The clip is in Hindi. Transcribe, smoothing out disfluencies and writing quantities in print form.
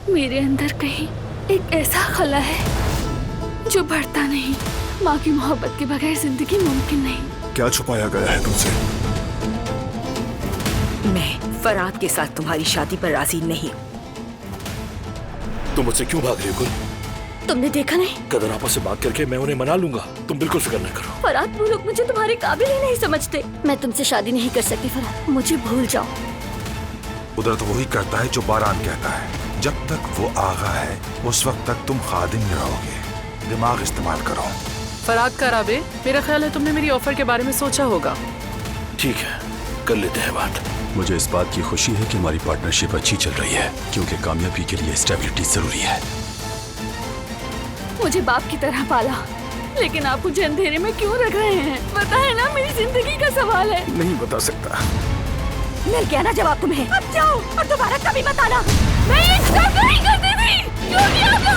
मेरे अंदर कहीं एक ऐसा खला है जो बढ़ता नहीं। माँ की मोहब्बत के बगैर जिंदगी मुमकिन नहीं। क्या छुपाया गया है तुमसे? मैं फराद के साथ तुम्हारी शादी पर राजी नहीं। तुम मुझसे क्यों भाग रही हो? तुमने देखा नहीं? कदर आपस से बात करके मैं उन्हें मना लूंगा। तुम बिल्कुल फिक्र न करो। फराद, वो लोग मुझे तुम्हारे काबिल ही नहीं समझते। मैं तुमसे शादी नहीं कर सकती फराद, मुझे भूल जाओ। उधर तो वही करता है जो बारान कहता है। जब तक वो आगा है उस वक्त तक तुम खादिम रहोगे। दिमाग इस्तेमाल करो। फराद का राबे, मेरा ख्याल है तुमने मेरी ऑफर के बारे में सोचा होगा। ठीक है, कर लेते हैं बात। मुझे इस बात की खुशी है कि हमारी पार्टनरशिप अच्छी चल रही है, क्योंकि कामयाबी के लिए स्टेबिलिटी जरूरी है। मुझे बाप की तरह पाला, लेकिन आप मुझे अंधेरे में क्यों रख रहे हैं? बताए ना, मेरी जिंदगी का सवाल है। नहीं बता सकता। मिल गया ना जवाब तुम्हें। अब जाओ और दोबारा कभी मत आना। मैं ये सब नहीं करती थी। क्यों नहीं